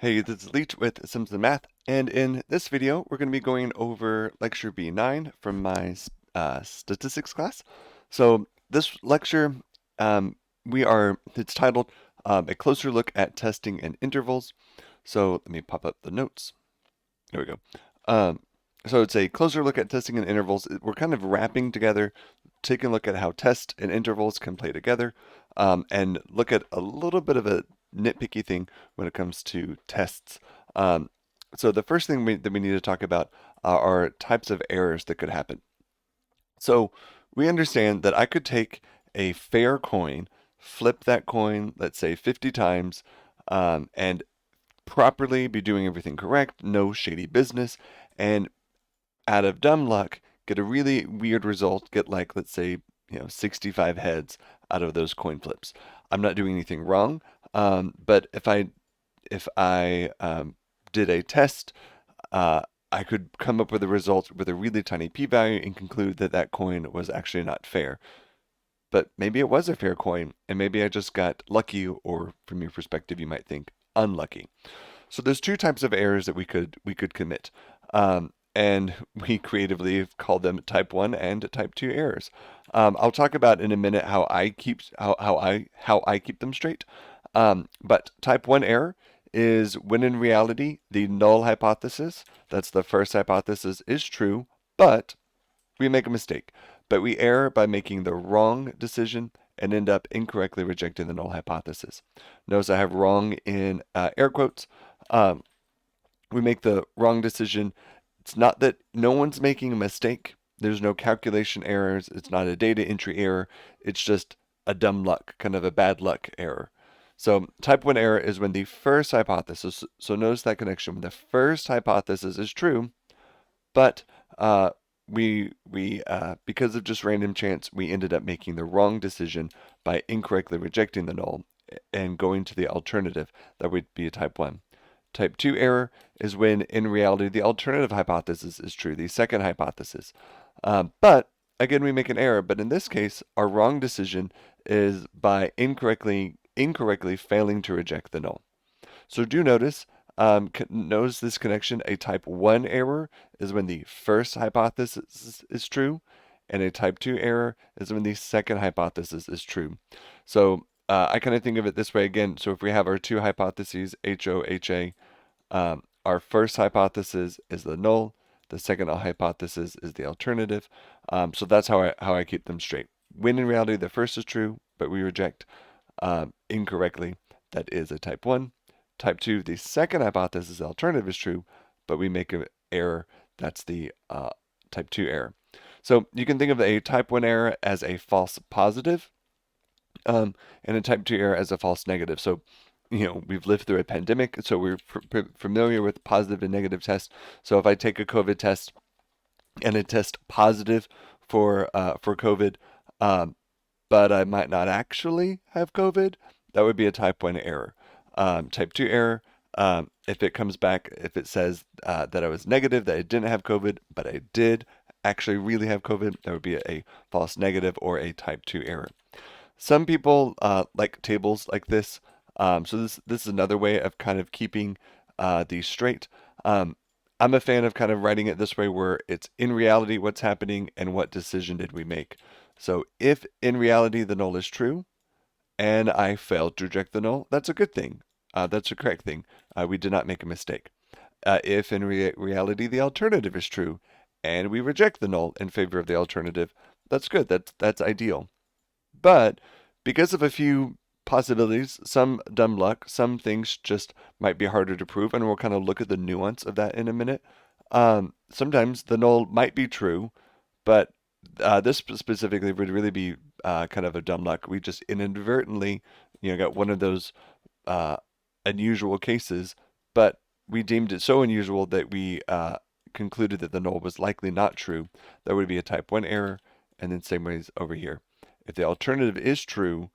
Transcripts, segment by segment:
Hey, this is Leach with Simpson Math, and in this video, we're going to be going over Lecture B9 from my statistics class. So this lecture, um, it's titled A Closer Look at Testing and Intervals. So let me pop up the notes. There we go. Um, so it's a closer look at testing and intervals. We're kind of wrapping together, taking a look at how test and intervals can play together, and look at a little bit of a nitpicky thing when it comes to tests. Um, so the first thing that we need to talk about are types of errors that could happen. So we understand that I could take a fair coin, flip that coin, let's say 50 times, and properly be doing everything correct, no shady business, and out of dumb luck, get a really weird result, get like, let's say, 65 heads out of those coin flips. I'm not doing anything wrong, but if I did a test, I could come up with a result with a really tiny p-value and conclude that that coin was actually not fair. But maybe it was a fair coin, and maybe I just got lucky, or from your perspective, you might think unlucky. So there's two types of errors that we could commit, and we creatively have called them type 1 and type 2 errors. I'll talk about in a minute how I keep them straight. But type 1 error is when in reality the null hypothesis, that's the first hypothesis, is true, but we make a mistake. But we err by making the wrong decision and end up incorrectly rejecting the null hypothesis. Notice I have wrong in air quotes. Um, we make the wrong decision. It's not that no one's making a mistake. There's no calculation errors. It's not a data entry error. It's just a dumb luck, kind of a bad luck error. So type 1 error is when the first hypothesis, so notice that connection, when the first hypothesis is true, but because of just random chance, we ended up making the wrong decision by incorrectly rejecting the null and going to the alternative. That would be a type 1. Type 2 error is when, in reality, the alternative hypothesis is true, the second hypothesis. But, again, we make an error, but in this case, our wrong decision is by incorrectly failing to reject the null. So do notice this connection. A type 1 error is when the first hypothesis is true, and a type 2 error is when the second hypothesis is true. So I kind of think of it this way again. So if we have our two hypotheses, HO, HA, our first hypothesis is the null, the second hypothesis is the alternative. So that's how I keep them straight. When in reality the first is true, but we reject incorrectly, that is a type 1. Type 2, the second hypothesis, the alternative, is true, but we make an error. That's the type 2 error. So you can think of a type 1 error as a false positive, and a type 2 error as a false negative. So, we've lived through a pandemic, so we're familiar with positive and negative tests. So if I take a COVID test and it tests positive for COVID, but I might not actually have COVID, that would be a type 1 error. Type 2 error, if it comes back, if it says that I was negative, that I didn't have COVID, but I did actually really have COVID, that would be a false negative or a type 2 error. Some people like tables like this. So this is another way of kind of keeping these straight. I'm a fan of kind of writing it this way, where it's in reality what's happening and what decision did we make. So if in reality the null is true and I failed to reject the null, that's a good thing. That's a correct thing. We did not make a mistake. If in reality the alternative is true and we reject the null in favor of the alternative, that's good. That's ideal. But because of a few possibilities, some dumb luck, some things just might be harder to prove, and we'll kind of look at the nuance of that in a minute. Sometimes the null might be true, but this specifically would really be kind of a dumb luck. We just inadvertently, got one of those uh, unusual cases, but we deemed it so unusual that we concluded that the null was likely not true. That would be a type 1 error, and then same ways over here. If the alternative is true,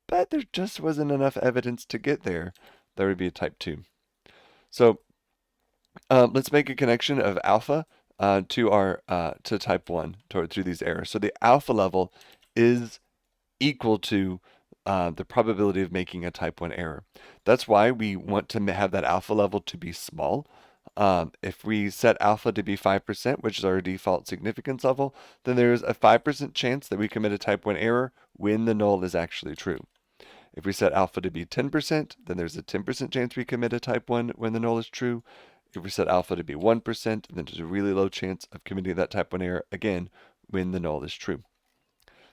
but there just wasn't enough evidence to get there, that would be a type 2. So let's make a connection of alpha to type 1 through these errors. So the alpha level is equal to the probability of making a type 1 error. That's why we want to have that alpha level to be small. If we set alpha to be 5%, which is our default significance level, then there's a 5% chance that we commit a type 1 error when the null is actually true. If we set alpha to be 10%, then there's a 10% chance we commit a type 1 when the null is true. If we set alpha to be 1%, then there's a really low chance of committing that type 1 error, again, when the null is true.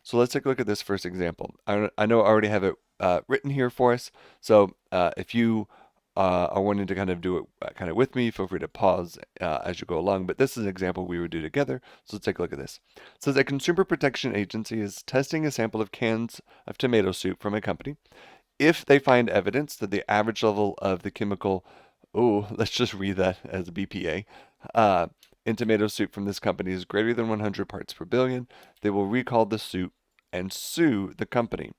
So let's take a look at this first example. I know I already have it written here for us, so if you are wanting to kind of do it kind of with me, feel free to pause as you go along, but this is an example we would do together, so let's take a look at this. It says a consumer protection agency is testing a sample of cans of tomato soup from a company. If they find evidence that the average level of the chemical, oh, let's just read that as BPA, in tomato soup from this company is greater than 100 parts per billion, they will recall the soup and sue the company.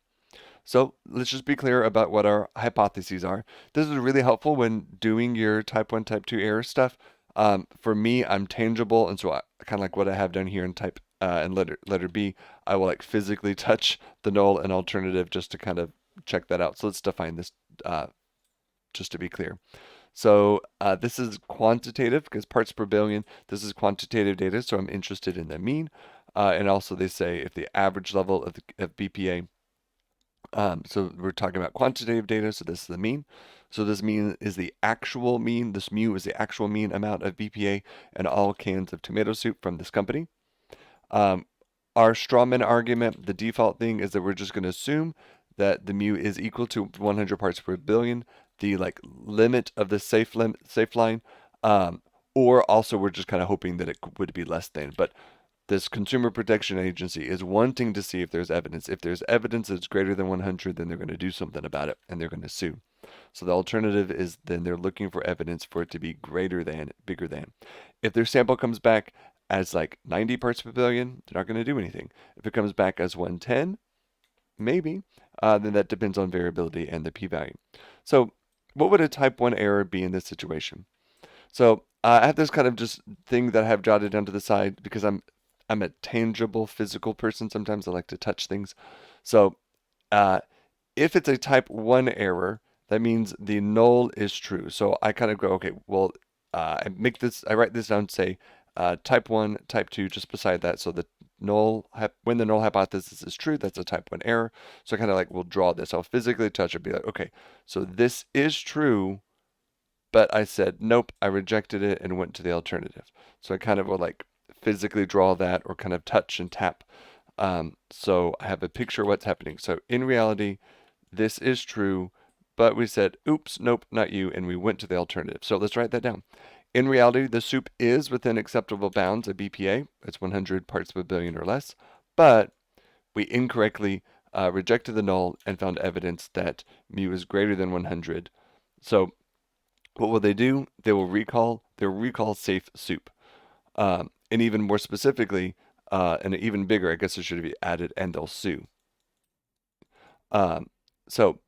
So let's just be clear about what our hypotheses are. This is really helpful when doing your type 1, type 2 error stuff. For me, I'm tangible, and so kind of like what I have done here in type and letter B, I will like physically touch the null and alternative just to kind of check that out. So let's define this just to be clear. So this is quantitative because parts per billion. This is quantitative data, so I'm interested in the mean. And also they say if the average level of BPA. So we're talking about quantitative data, so this is the mean. So this mean is the actual mean. This mu is the actual mean amount of BPA in all cans of tomato soup from this company. Our strawman argument, the default thing is that we're just going to assume that the mu is equal to 100 parts per billion, the like limit of the safe line, or also we're just kind of hoping that it would be less than. But this consumer protection agency is wanting to see if there's evidence. If there's evidence that's greater than 100, then they're going to do something about it and they're going to sue. So the alternative is then they're looking for evidence for it to be greater than, bigger than. If their sample comes back as like 90 parts per billion, they're not going to do anything. If it comes back as 110, maybe, then that depends on variability and the p-value. So what would a type 1 error be in this situation? So I have this kind of just thing that I have jotted down to the side because I'm a tangible physical person. Sometimes I like to touch things. So if it's a type 1 error, that means the null is true. So I kind of go, okay, well, I write this down, say type 1, type 2, just beside that. So the when the null hypothesis is true, that's a type 1 error. So I kind of like will draw this. I'll physically touch it, be like, okay, so this is true, but I said, nope, I rejected it and went to the alternative. So I kind of will like physically draw that or kind of touch and tap. So I have a picture of what's happening. So in reality, this is true, but we said, oops, nope, not you, and we went to the alternative. So let's write that down. In reality, the soup is within acceptable bounds of BPA. It's 100 parts per billion or less, but we incorrectly rejected the null and found evidence that mu is greater than 100. So what will they do? They will recall safe soup. And even more specifically, and even bigger, I guess it should be added, and they'll sue. So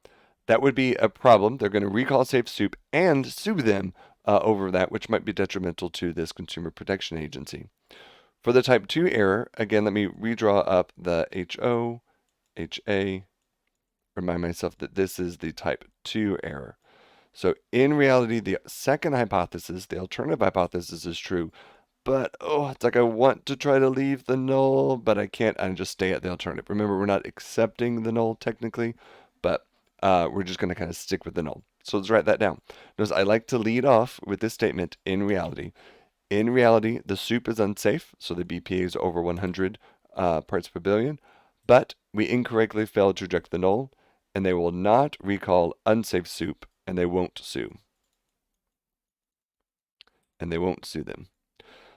that would be a problem. They're going to recall safe soup and sue them over that, which might be detrimental to this consumer protection agency. For the type 2 error, again, let me redraw up the HO, HA, remind myself that this is the type 2 error. So in reality, the second hypothesis, the alternative hypothesis, is true, but it's like I want to try to leave the null, but I can't, and just stay at the alternative. Remember, we're not accepting the null technically, but we're just going to kind of stick with the null. So let's write that down. Notice I like to lead off with this statement, in reality. In reality, the soup is unsafe, so the BPA is over 100 parts per billion, but we incorrectly failed to reject the null, and they will not recall unsafe soup, and they won't sue. And they won't sue them.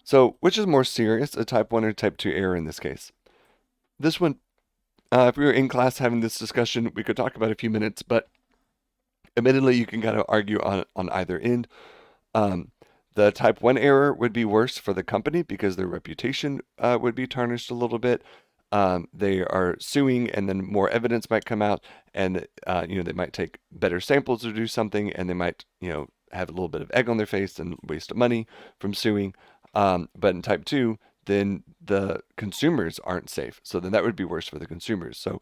So, which is more serious, a type 1 or type 2 error in this case? This one, if we were in class having this discussion, we could talk about a few minutes, but admittedly, you can kind of argue on either end. The type 1 error would be worse for the company because their reputation would be tarnished a little bit. They are suing, and then more evidence might come out, and they might take better samples to do something, and they might have a little bit of egg on their face and waste money from suing. But in type 2, then the consumers aren't safe. So then that would be worse for the consumers. So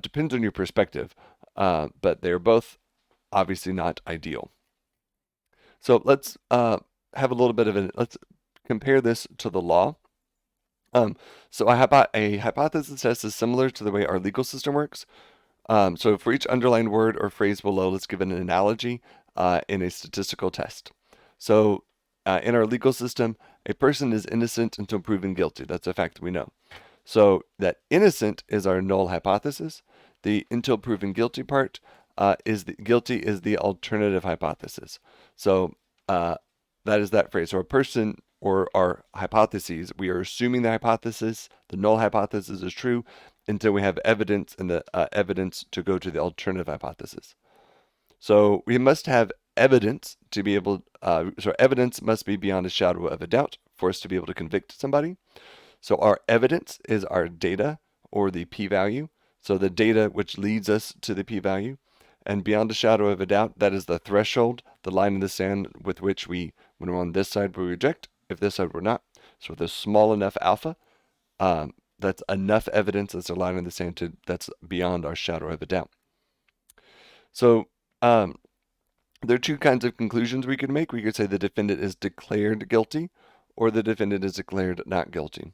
Depends on your perspective, but they're both obviously not ideal. So let's have a little bit of let's compare this to the law. Um, so a hypothesis test is similar to the way our legal system works. So for each underlined word or phrase below, let's give an analogy in a statistical test. So in our legal system, a person is innocent until proven guilty. That's a fact we know. So that innocent is our null hypothesis. The until proven guilty part is the guilty is the alternative hypothesis. So uh, that is that phrase. So a person or our hypotheses, we are assuming the hypothesis, the null hypothesis is true until we have evidence and the evidence to go to the alternative hypothesis. So we must have evidence to be able, so evidence must be beyond a shadow of a doubt for us to be able to convict somebody. So our evidence is our data or the p-value. So the data which leads us to the p-value. And beyond a shadow of a doubt, that is the threshold, the line in the sand with which we, when we're on this side, we reject. If this side we're not. So with a small enough alpha, that's enough evidence as a line in the sand that's beyond our shadow of a doubt. So there are two kinds of conclusions we could make. We could say the defendant is declared guilty or the defendant is declared not guilty.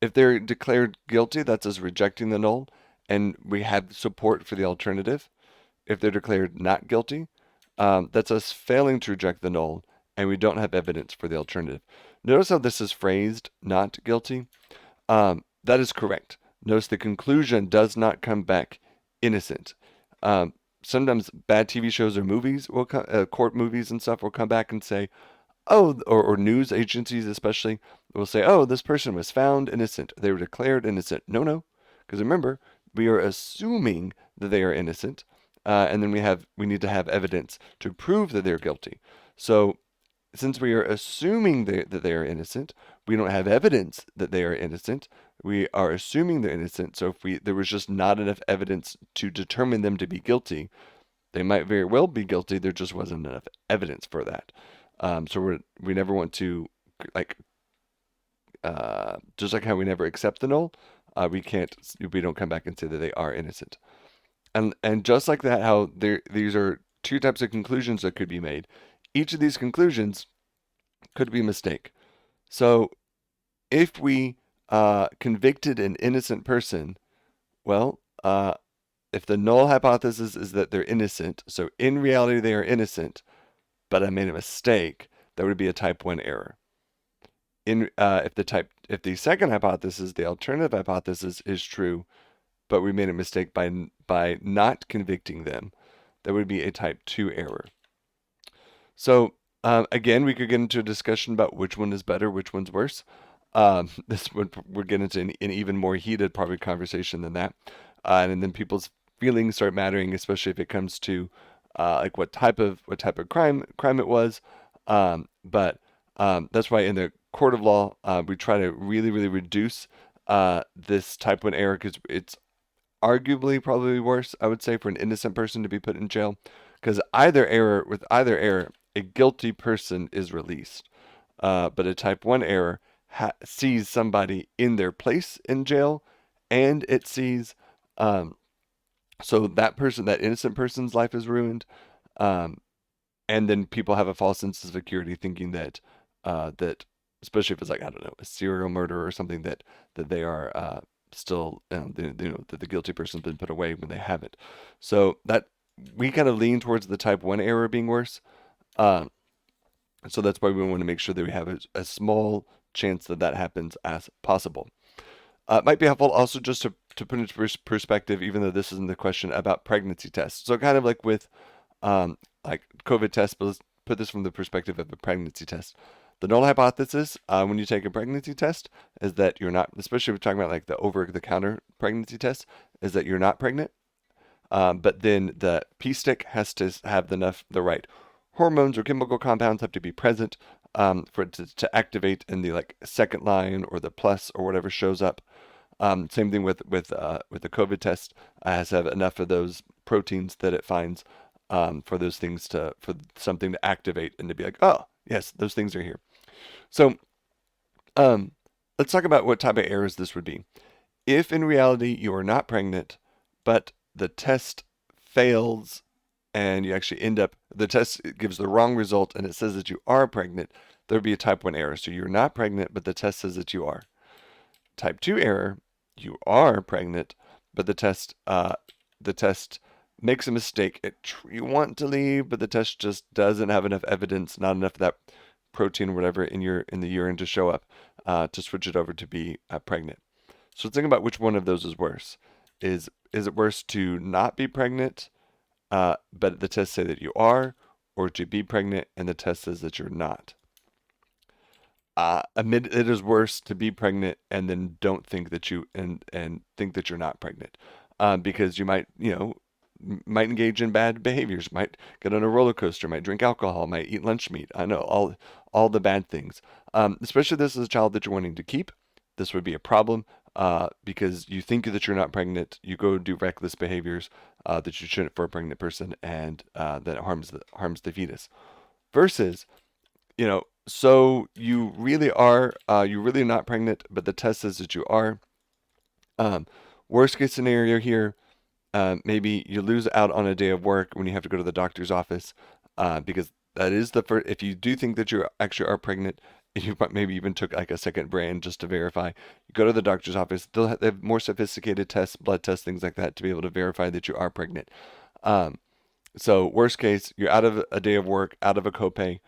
If they're declared guilty, that's us rejecting the null and we have support for the alternative. If they're declared not guilty, that's us failing to reject the null and we don't have evidence for the alternative. Notice how this is phrased, not guilty. That is correct. Notice the conclusion does not come back innocent. Sometimes bad TV shows or movies will court movies and stuff will come back and say, oh, or news agencies especially will say, oh, this person was found innocent. They were declared innocent. No, because remember, we are assuming that they are innocent, and then we need to have evidence to prove that they're guilty. So since we are assuming that they are innocent, we don't have evidence that they are innocent. We are assuming they're innocent. So if there was just not enough evidence to determine them to be guilty, they might very well be guilty. There just wasn't enough evidence for that. So we never want to like just like how we never accept the null, we don't come back and say that they are innocent. And just like that, how these are two types of conclusions that could be made. Each of these conclusions could be a mistake. So if we convicted an innocent person, well, if the null hypothesis is that they're innocent, so in reality they are innocent, but I made a mistake, that would be a type 1 error. If the second hypothesis, the alternative hypothesis, is true, but we made a mistake by not convicting them, that would be a type 2 error. So again, we could get into a discussion about which one is better, which one's worse. We're getting into an even more heated probably conversation than that, and then people's feelings start mattering, especially if it comes to like what type of crime it was. But that's why in the court of law we try to really reduce this type 1 error because it's arguably probably worse, I would say, for an innocent person to be put in jail. Because with either error, a guilty person is released. But a type 1 error sees somebody in their place in jail, and it sees so that innocent person's life is ruined, and then people have a false sense of security, thinking that especially if it's like I don't know a serial murder or something that they are still that the guilty person's been put away when they haven't. So that we kind of lean towards the type 1 error being worse. So that's why we want to make sure that we have a small chance that happens as possible. It might be helpful also just to put into perspective, even though this isn't the question, about pregnancy tests. So kind of like with like COVID tests, but let's put this from the perspective of a pregnancy test. The null hypothesis when you take a pregnancy test is that you're not, especially if we're talking about like the over-the-counter pregnancy test, is that you're not pregnant. But then the P-stick has to have the right hormones or chemical compounds have to be present for it to activate in the like second line or the plus or whatever shows up. Same thing with the COVID test. It has to have enough of those proteins that it finds for those things for something to activate and to be like, oh yes, those things are here. So let's talk about what type of errors this would be. If in reality you are not pregnant, but the test fails and you actually end up, the test gives the wrong result and it says that you are pregnant, there would be a type 1 error. So you're not pregnant, but the test says that you are. Type 2 error, you are pregnant, but the test makes a mistake. You want to leave, but the test just doesn't have enough evidence, not enough of that protein or whatever in the urine to show up to switch it over to be pregnant. So think about which one of those is worse. Is it worse to not be pregnant, but the tests say that you are, or to be pregnant and the test says that you're not? Admit it is worse to be pregnant and then don't think that and think that you're not pregnant, because you might might engage in bad behaviors, might get on a roller coaster, might drink alcohol, might eat lunch meat. I know all the bad things. Especially if this is a child that you're wanting to keep, this would be a problem because you think that you're not pregnant, you go do reckless behaviors that you shouldn't for a pregnant person, and that harms the fetus. Versus so you really are, you're really not pregnant, but the test says that you are. Worst case scenario here, maybe you lose out on a day of work when you have to go to the doctor's office, because that is the first. If you do think that you actually are pregnant, you maybe even took like a second brand just to verify. You go to the doctor's office; they have more sophisticated tests, blood tests, things like that, to be able to verify that you are pregnant. So worst case, you're out of a day of work, out of a copay,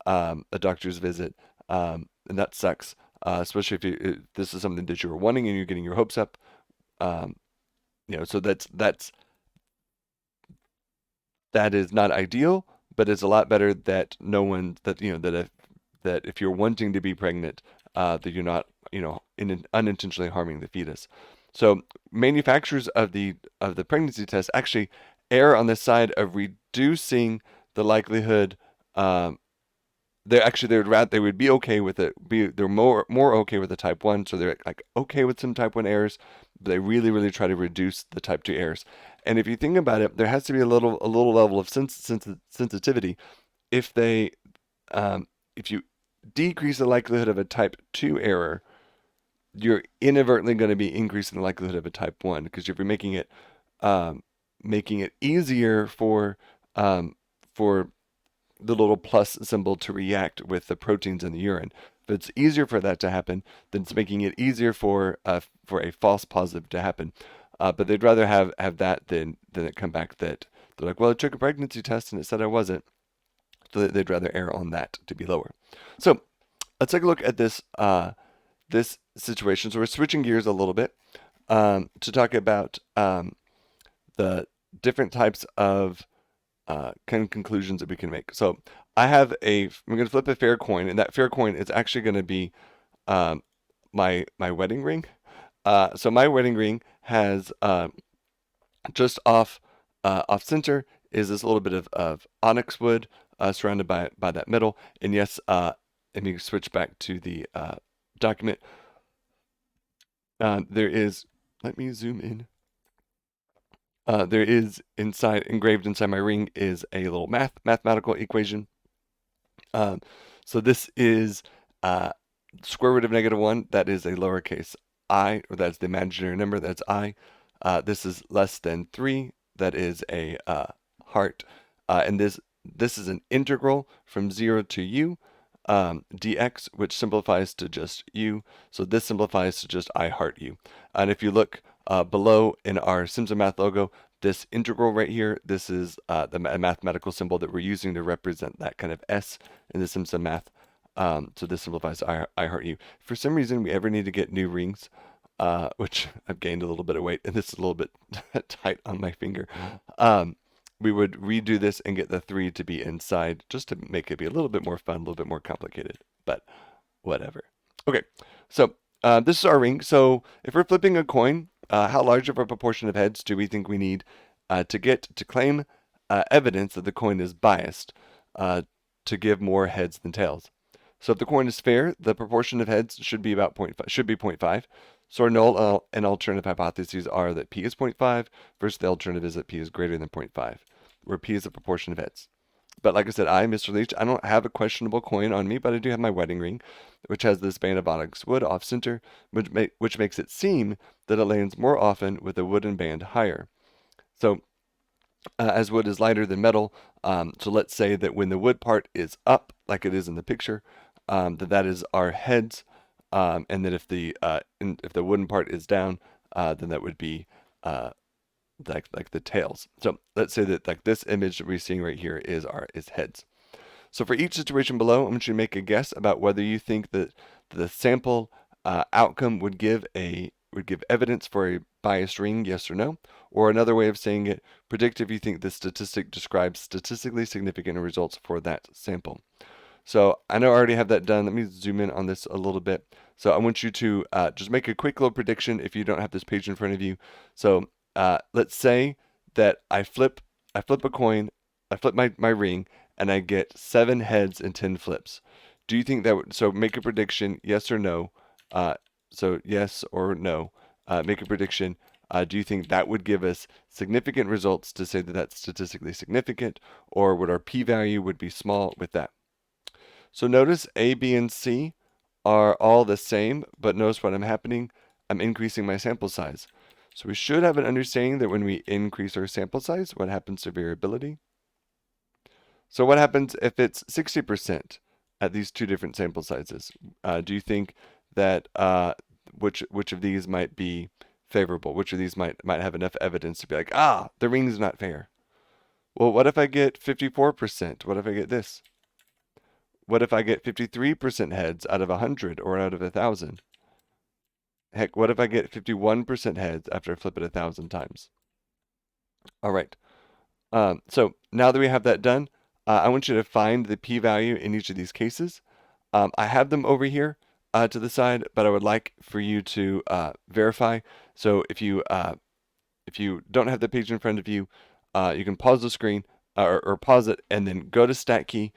a doctor's visit, and that sucks. Especially if this is something that you were wanting and you're getting your hopes up. Um, so that is not ideal, but it's a lot better that no one that if you're wanting to be pregnant, that you're not unintentionally harming the fetus. So manufacturers of the pregnancy test actually err on the side of reducing the likelihood. They would be okay with it. They're more okay with the type 1, so they're like okay with some type 1 errors, but they really try to reduce the type 2 errors. And if you think about it, there has to be a little level of sensitivity. If they if you decrease the likelihood of a type 2 error, you're inadvertently going to be increasing the likelihood of a type 1, because if you're making it easier for the little plus symbol to react with the proteins in the urine. If it's easier for that to happen, then it's making it easier for a false positive to happen. But they'd rather have that than it come back that they're like, well, I took a pregnancy test and it said I wasn't. So they'd rather err on that to be lower. So let's take a look at this this situation. So we're switching gears a little bit to talk about the different types of kind of conclusions that we can make. So I'm going to flip a fair coin, and that fair coin is actually going to be my wedding ring. So my wedding ring has just off center is this little bit of onyx wood surrounded by that metal. And yes, let me switch back to the document. There is, let me zoom in. There is engraved inside my ring is a little mathematical equation. So this is square root of -1. That is a lowercase I, or that's the imaginary number. That's I. This is less than 3. That is a heart. And this is an integral from 0 to u dx, which simplifies to just u. So this simplifies to just I heart you. And if you look below in our Simpson Math logo, this integral right here, this is the mathematical symbol that we're using to represent that kind of S in the Simpson Math. So this simplifies to I heart you. For some reason, we ever need to get new rings, which I've gained a little bit of weight, and this is a little bit tight on my finger. We would redo this and get the 3 to be inside, just to make it be a little bit more fun, a little bit more complicated, but whatever. Okay, so this is our ring. So if we're flipping a coin, how large of a proportion of heads do we think we need to claim evidence that the coin is biased to give more heads than tails? So if the coin is fair, the proportion of heads should be about 0.5. So our null and alternative hypotheses are that p is 0.5 versus the alternative is that p is greater than 0.5, where p is the proportion of heads. But like I said, Mr. Leach, I don't have a questionable coin on me, but I do have my wedding ring, which has this band of onyx wood off center, which makes it seem that it lands more often with a wooden band higher. So as wood is lighter than metal, so let's say that when the wood part is up, like it is in the picture, that is our heads, and that if the wooden part is down, then that would be uh, like the tails. So let's say that like this image that we're seeing right here is heads. So for each situation below, I want you to make a guess about whether you think that the sample outcome would give evidence for a biased ring, yes or no. Or another way of saying it, predict if you think the statistic describes statistically significant results for that sample. So I know I already have that done. Let me zoom in on this a little bit. So I want you to just make a quick little prediction if you don't have this page in front of you. So let's say that I flip a coin, I flip my ring, and I get 7 heads and 10 flips. Do you think that would, so make a prediction, yes or no. Uh, so yes or no. Make a prediction. Do you think that would give us significant results to say that that's statistically significant, or would our p-value would be small with that? So notice A, B, and C are all the same, but notice what I'm happening. I'm increasing my sample size. So we should have an understanding that when we increase our sample size, what happens to variability? So what happens if it's 60% at these two different sample sizes? Do you think that which of these might be favorable? Which of these might have enough evidence to be like, the ring's not fair? Well, what if I get 54%? What if I get this? What if I get 53% heads out of 100 or out of 1,000? Heck, what if I get 51% heads after I flip it 1,000 times? All right. So now that we have that done, I want you to find the p-value in each of these cases. I have them over here to the side, but I would like for you to verify. So if you don't have the page in front of you, you can pause the screen or pause it and then go to stat key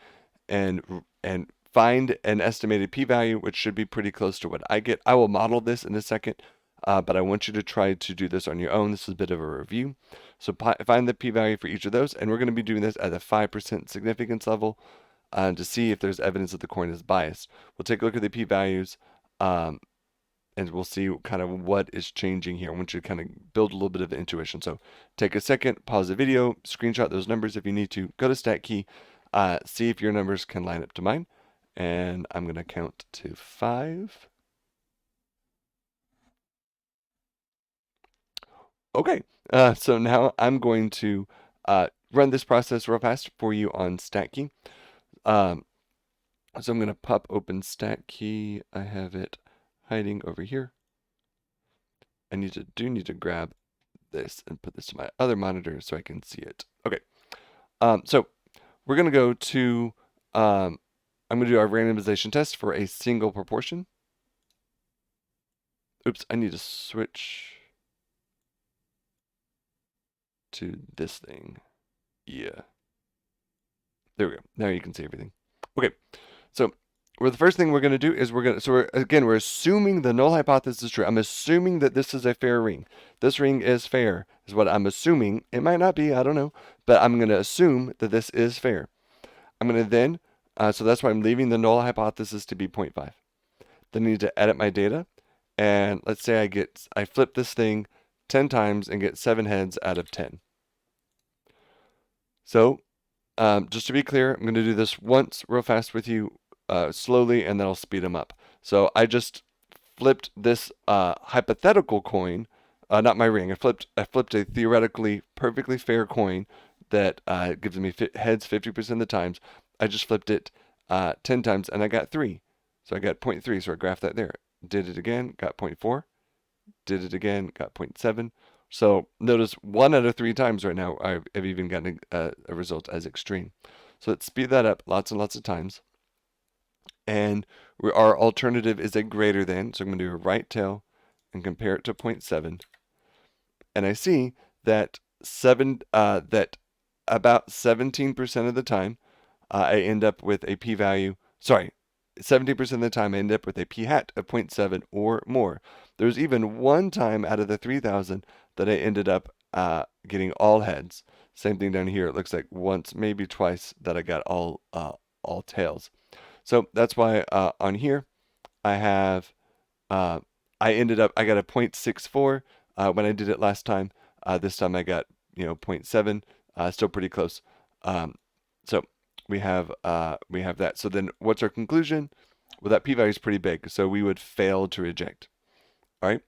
and find an estimated p-value, which should be pretty close to what I get. I will model this in a second, but I want you to try to do this on your own. This is a bit of a review. So find the p-value for each of those, and we're going to be doing this at a 5% significance level to see if there's evidence that the coin is biased. We'll take a look at the p-values, and we'll see kind of what is changing here. I want you to kind of build a little bit of intuition. So take a second, pause the video, screenshot those numbers if you need to, go to stat key, see if your numbers can line up to mine. And I'm going to count to 5. Okay, so now I'm going to run this process real fast for you on stat key. So I'm going to pop open stat key. I have it hiding over here. I need to grab this and put this to my other monitor so I can see it. Okay, so we're going to go to, I'm going to do our randomization test for a single proportion. Oops, I need to switch to this thing. Yeah. There we go. Now you can see everything. Okay, so the first thing we're going to do is we're assuming the null hypothesis is true. I'm assuming that this is a fair ring. This ring is fair, is what I'm assuming. It might not be, I don't know, but I'm going to assume that this is fair. I'm going to then, so that's why I'm leaving the null hypothesis to be 0.5. Then I need to edit my data, and let's say I flip this thing 10 times and get 7 heads out of 10. So just to be clear, I'm going to do this once real fast with you, slowly, and then I'll speed them up. So I just flipped this hypothetical coin, not my ring. I flipped a theoretically perfectly fair coin that gives me heads 50% of the times. I just flipped it 10 times and I got 3. So I got 0.3, so I graphed that there. Did it again, got 0.4. Did it again, got 0.7. So notice 1 out of 3 times right now I've even gotten a result as extreme. So let's speed that up lots and lots of times. And our alternative is a greater than, so I'm going to do a right tail and compare it to 0.7. And I see that that about 17% of the time I end up with a p-value, 70% of the time I end up with a p-hat of 0.7 or more. There's even one time out of the 3,000 that I ended up getting all heads. Same thing down here. It looks like once, maybe twice, that I got all tails. So that's why on here I have I got a 0.64 when I did it last time. This time I got 0 0.7, still pretty close. So we have that. So then what's our conclusion? Well, that p-value is pretty big, so we would fail to reject. All right.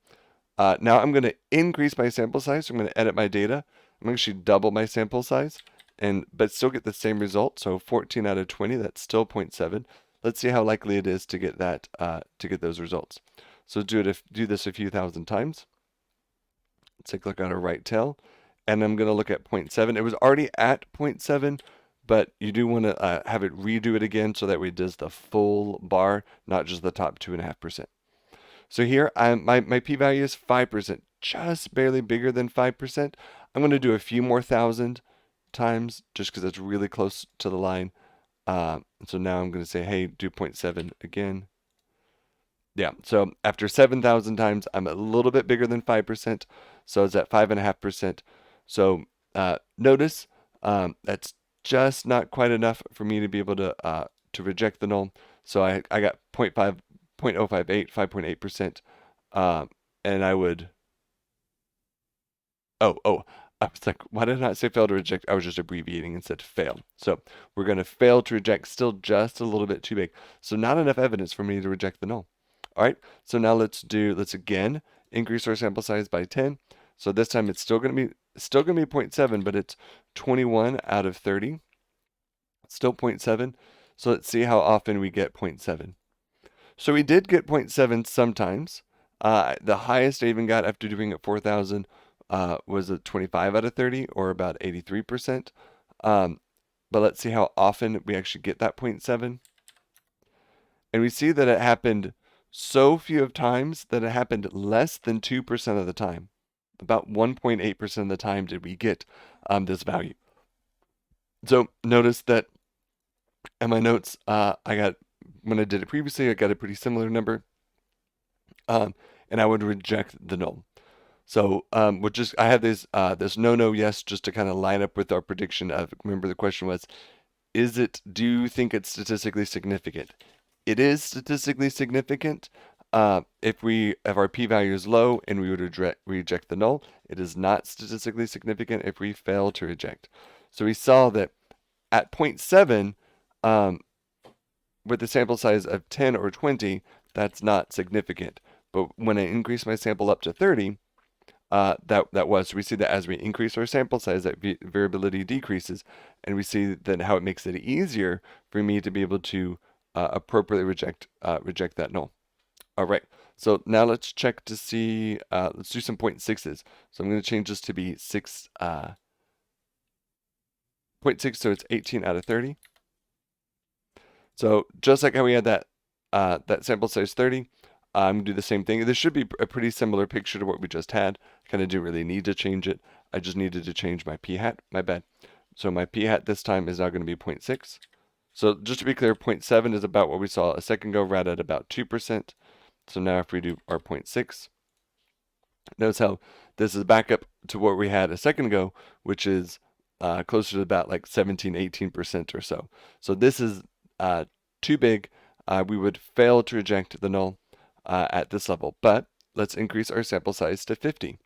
Now I'm going to increase my sample size. So I'm going to edit my data. I'm actually double my sample size, but still get the same result. So 14 out of 20, that's still 0.7. Let's see how likely it is to get that to get those results. So do this a few thousand times. Let's take a look at our right tail, and I'm going to look at 0.7. It was already at 0.7, but you do want to have it redo it again so that way it does the full bar, not just the top 2.5%. So here, my p-value is 5%, just barely bigger than 5%. I'm going to do a few more thousand times just because it's really close to the line. So now I'm going to say, hey, do 0.7 again. Yeah, so after 7,000 times, I'm a little bit bigger than 5%, so it's at 5.5%. So notice that's just not quite enough for me to be able to reject the null. So I got 0.5, 0.058, 5.8%, and I would. Oh, I was like, why did I not say fail to reject? I was just abbreviating and said fail. So we're going to fail to reject, still just a little bit too big. So not enough evidence for me to reject the null. All right, so now let's again increase our sample size by 10. So this time it's still going to be 0.7, but it's 21 out of 30. Still 0.7. So let's see how often we get 0.7. So we did get 0.7 sometimes. The highest I even got after doing it 4,000 was a 25 out of 30, or about 83%. But let's see how often we actually get that 0.7. And we see that it happened so few of times that it happened less than 2% of the time. About 1.8% of the time did we get this value. So notice that in my notes, when I did it previously, I got a pretty similar number. And I would reject the null. So I have this no, yes, just to kind of line up with our prediction of, remember the question was, do you think it's statistically significant? It is statistically significant if our p-value is low and we would reject the null. It is not statistically significant if we fail to reject. So we saw that at 0.7, with a sample size of 10 or 20, that's not significant. But when I increase my sample up to 30, so we see that as we increase our sample size, that variability decreases, and we see then how it makes it easier for me to be able to appropriately reject that null. All right, so now let's check to see. Let's do some 0.6s. So I'm going to change this to be 0.6, so it's 18 out of 30. So just like how we had that sample size 30, I'm going to do the same thing. This should be a pretty similar picture to what we just had. Kind of didn't really need to change it. I just needed to change my p-hat. My bad. So my p-hat this time is now going to be 0.6. So just to be clear, 0.7 is about what we saw a second ago, right at about 2%. So now if we do our 0.6, notice how this is back up to what we had a second ago, which is closer to about like 17, 18% or so. So this is too big. We would fail to reject the null at this level. But let's increase our sample size to 50.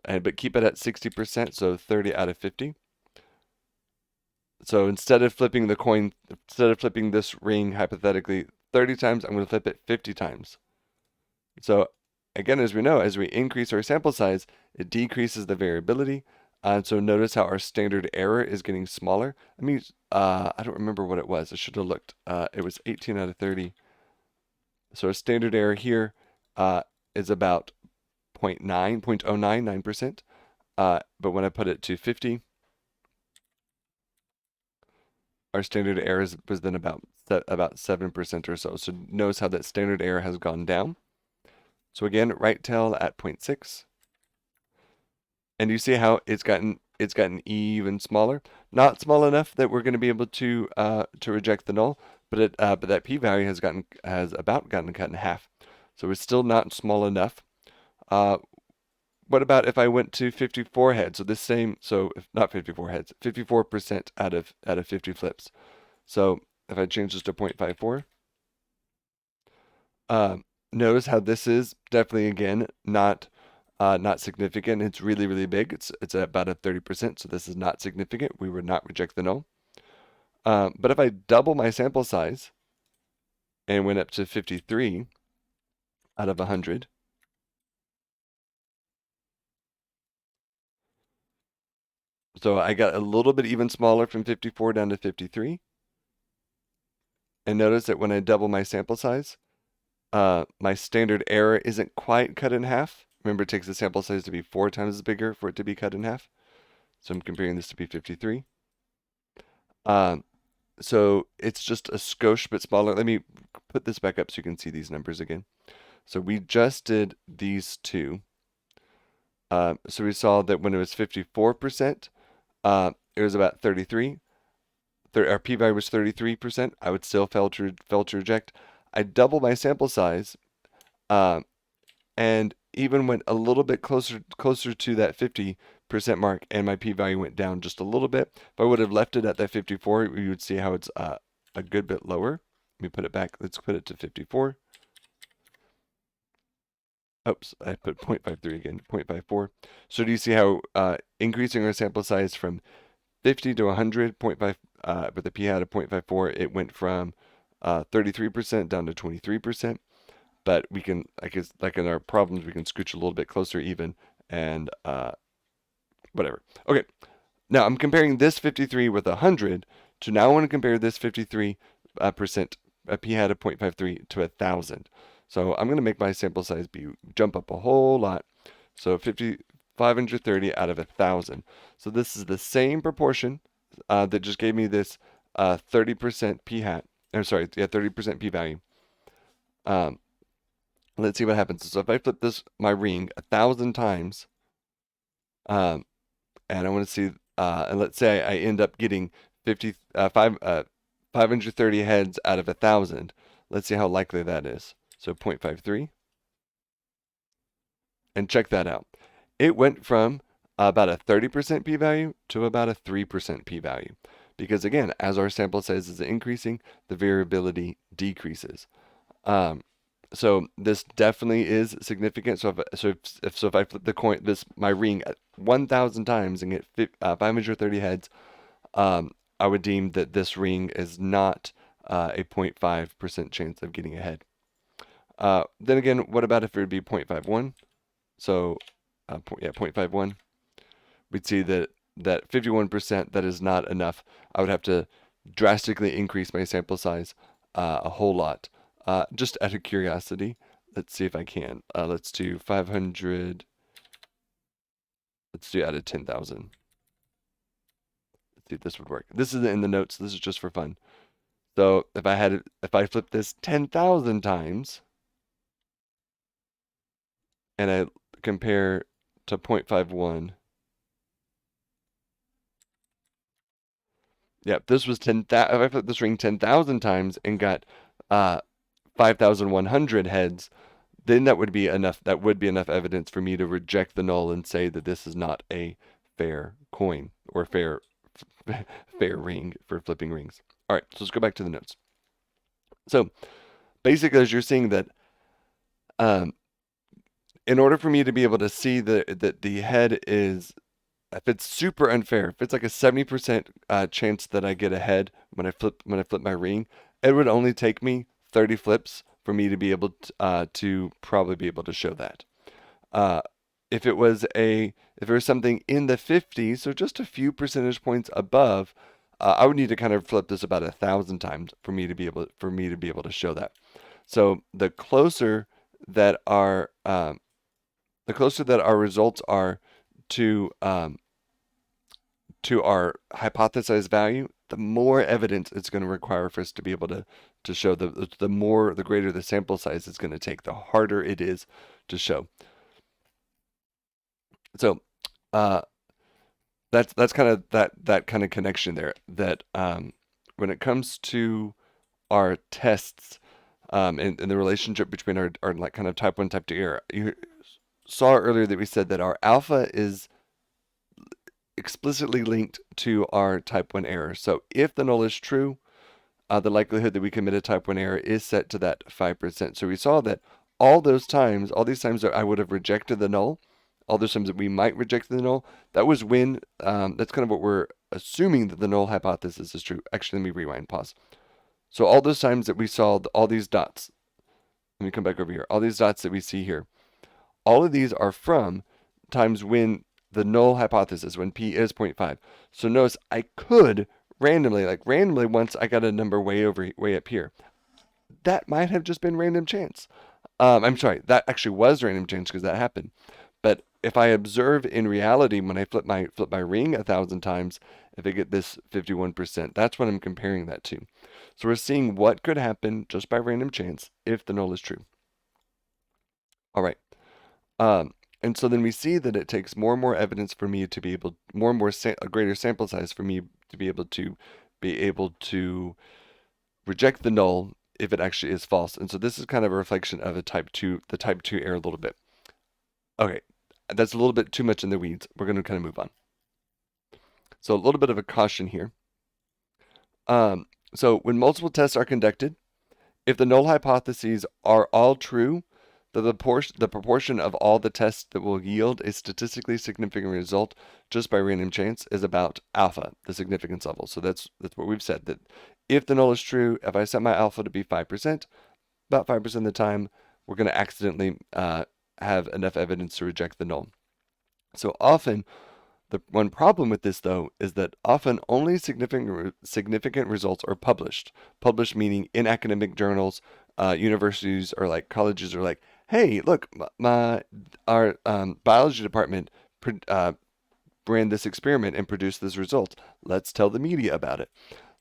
But keep it at 60%, so 30 out of 50. So instead of flipping this ring hypothetically 30 times, I'm going to flip it 50 times. So again, as we know, as we increase our sample size, it decreases the variability. So notice how our standard error is getting smaller. I don't remember what it was. I should have looked. It was 18 out of 30. So our standard error here is about 0.09%. But when I put it to 50, our standard error was then about 7% or so. So notice how that standard error has gone down. So again, right tail at 0.6. And you see how it's gotten even smaller. Not small enough that we're going to be able to reject the null, but that p-value has about gotten cut in half. So it's still not small enough. What about if I went to 54 heads? So if not 54 heads, 54% out of 50 flips. So if I change this to 0.54, notice how this is definitely again not not significant. It's really, really big. It's about a 30%, so this is not significant. We would not reject the null. But if I double my sample size and went up to 53 out of 100, so I got a little bit even smaller from 54 down to 53. And notice that when I double my sample size, my standard error isn't quite cut in half. Remember, it takes the sample size to be 4 times bigger for it to be cut in half. So I'm comparing this to be 53. So it's just a skosh bit smaller. Let me put this back up so you can see these numbers again. So we just did these two. So we saw that when it was 54%, it was about 33. Our p-value was 33%. I would still fail to reject. I double my sample size, and even went a little bit closer to that 50% mark, and my p-value went down just a little bit. If I would have left it at that 54, you would see how it's a good bit lower. Let me put it back. Let's put it to 54. Oops, I put 0.53 again, 0.54. So do you see how increasing our sample size from 50 to 100, 0.5, with a p-hat of 0.54, it went from 33% down to 23%. But we can, I guess, like in our problems, we can scooch a little bit closer even, and whatever. Okay, now I'm comparing this 53 with 100 to now I want to compare this 53% a p-hat of 0.53 to 1,000. So I'm going to make my sample size jump up a whole lot. So 530 out of 1,000. So this is the same proportion that just gave me this 30% p-hat. I'm sorry, yeah, 30% p-value. Let's see what happens. So if I flip my ring 1,000 times, and I want to see, and let's say I end up getting 530 heads out of 1,000. Let's see how likely that is. So 0.53, and check that out. It went from about a 30% p-value to about a 3% p-value. Because again, as our sample size is increasing, the variability decreases. So this definitely is significant. So if I flip the coin, my ring 1,000 times and get 530 heads, I would deem that this ring is not a 0.5% chance of getting a head. Then again, what about if it would be 0.51? So, yeah, 0.51. We'd see that 51%, that is not enough. I would have to drastically increase my sample size a whole lot. Just out of curiosity, let's see if I can. Let's do 500. Let's do out of 10,000. Let's see if this would work. This isn't in the notes. This is just for fun. So if I flip this 10,000 times, and I compare to 0.51. Yeah, this was 10,000. If I flip this ring 10,000 times and got 5,100 heads, then that would be enough. That would be enough evidence for me to reject the null and say that this is not a fair coin or fair ring for flipping rings. All right, so let's go back to the notes. So basically, as you're seeing that, in order for me to be able to see that the head is, if it's super unfair, if it's like a 70% chance that I get a head when I flip my ring, it would only take me 30 flips for me to be able to probably be able to show that. If it was something in the 50s, so just a few percentage points above, I would need to kind of flip this about 1,000 times for me to be able to show that. So the closer that our results are to our hypothesized value, the more evidence it's going to require for us to be able to show. The greater the sample size it's going to take, the harder it is to show. So that's kind of that kind of connection there. That when it comes to our tests and the relationship between our like kind of type 1, type 2 error, you saw earlier that we said that our alpha is explicitly linked to our type 1 error. So if the null is true, the likelihood that we commit a type 1 error is set to that 5%. So we saw that all these times that I would have rejected the null, all those times that we might reject the null, that was when, that's kind of what we're assuming that the null hypothesis is true. Actually, let me rewind, pause. So all those times that we saw all these dots, let me come back over here. All these dots that we see here, all of these are from times when the null hypothesis, when p is 0.5. So notice I could randomly, once I got a number way up here, that might have just been random chance. I'm sorry, that actually was random chance because that happened. But if I observe in reality when I flip my ring 1,000 times, if I get this 51%, that's what I'm comparing that to. So we're seeing what could happen just by random chance if the null is true. All right. And so then we see that it takes more and more evidence for me to be able, more and more a greater sample size for me to be able to reject the null if it actually is false. And so this is kind of a reflection of the type 2 error a little bit. Okay, that's a little bit too much in the weeds. We're going to kind of move on. So a little bit of a caution here. So when multiple tests are conducted, if the null hypotheses are all true, the proportion of all the tests that will yield a statistically significant result just by random chance is about alpha, the significance level. So that's what we've said, that if the null is true, if I set my alpha to be 5%, about 5% of the time, we're going to accidentally have enough evidence to reject the null. So often, the one problem with this, though, is that often only significant results are published. Published meaning in academic journals, universities or like colleges are like, hey, look, our biology department ran this experiment and produced this result. Let's tell the media about it.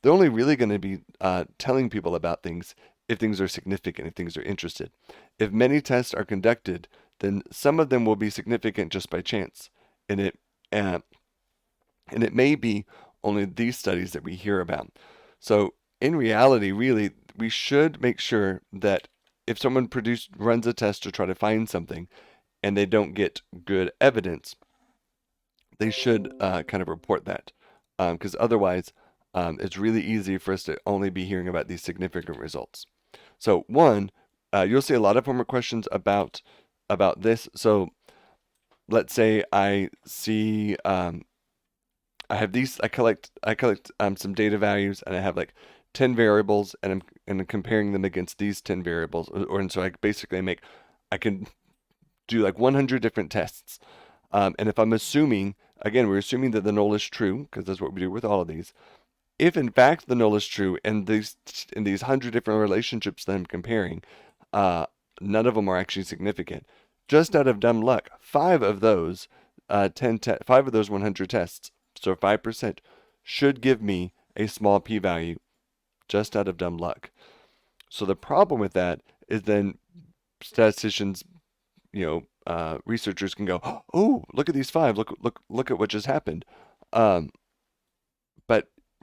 They're only really going to be telling people about things if things are significant, if things are interested. If many tests are conducted, then some of them will be significant just by chance, and it may be only these studies that we hear about. So in reality, really, we should make sure that if someone runs a test to try to find something and they don't get good evidence, they should kind of report that, because otherwise it's really easy for us to only be hearing about these significant results. So one, you'll see a lot of homework questions about this. So let's say I see I have these. I collect some data values, and I have like 10 variables, and I'm comparing them against these 10 variables. And so I can do like 100 different tests. And if I'm assuming, again, we're assuming that the null is true, because that's what we do with all of these. If in fact the null is true, and these 100 different relationships that I'm comparing, none of them are actually significant. Just out of dumb luck, 5 of those 5 of those 100 tests, so 5%, should give me a small p-value just out of dumb luck. So the problem with that is then statisticians, researchers can go, oh, look at these 5, look at what just happened. But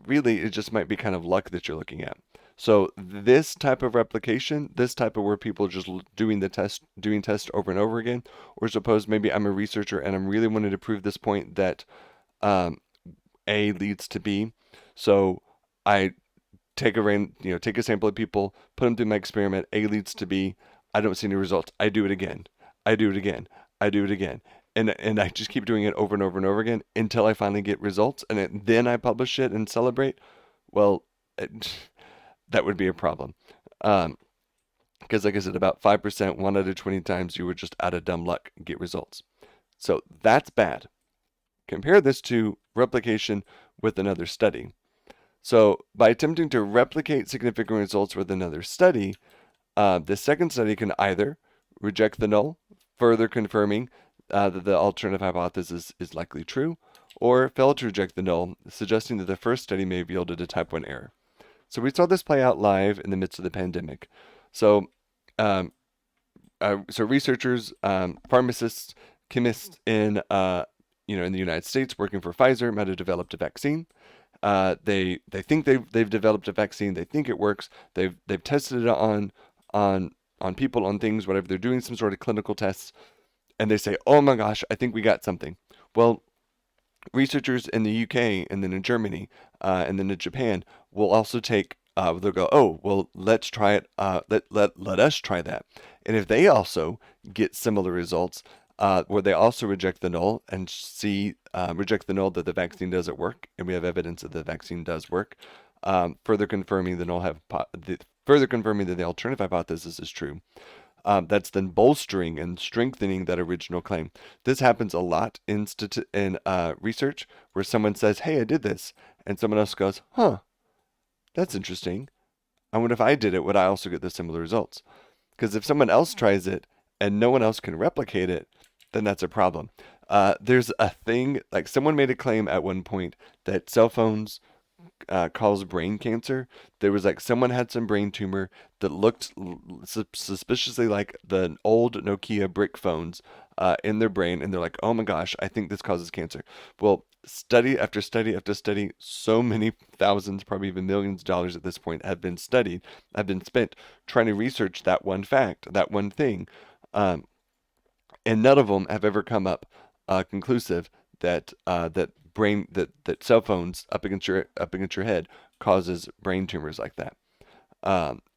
really, it just might be kind of luck that you're looking at. So this type of replication, this type of where people are just doing tests over and over again, or suppose maybe I'm a researcher and I'm really wanting to prove this point that A leads to B. So I take a sample of people, put them through my experiment. A leads to B. I don't see any results. I do it again. I do it again. I do it again. And I just keep doing it over and over and over again until I finally get results, and then I publish it and celebrate. Well, that would be a problem. Because like I said, about 5%, 1 out of 20 times, you would just out of dumb luck get results. So that's bad. Compare this to replication with another study. So by attempting to replicate significant results with another study, the second study can either reject the null, further confirming that the alternative hypothesis is likely true, or fail to reject the null, suggesting that the first study may have yielded a type 1 error. So we saw this play out live in the midst of the pandemic. So researchers, pharmacists, chemists in in the United States working for Pfizer might have developed a vaccine. They think they've developed a vaccine. They think it works. They've tested it on people, on things, whatever. They're doing some sort of clinical tests, and they say, "Oh my gosh, I think we got something." Well, researchers in the UK and then in Germany and then in Japan will also take. They'll go, "Oh, well, let's try it. Let us try that." And if they also get similar results, where they also reject the null and reject the null that the vaccine doesn't work, and we have evidence that the vaccine does work, further confirming further confirming that the alternative hypothesis is true. That's then bolstering and strengthening that original claim. This happens a lot in research, where someone says, "Hey, I did this," and someone else goes, "Huh, that's interesting. I wonder if I did it, would I also get the similar results?" Because if someone else tries it and no one else can replicate it, then that's a problem. There's a thing, like someone made a claim at one point that cell phones cause brain cancer. There was like someone had some brain tumor that looked suspiciously like the old Nokia brick phones in their brain, and they're like, "Oh my gosh, I think this causes cancer." Well, study after study after study, so many thousands, probably even millions of dollars at this point have been spent trying to research that one fact, that one thing, um, and none of them have ever come up conclusive that cell phones up against your head causes brain tumors like that.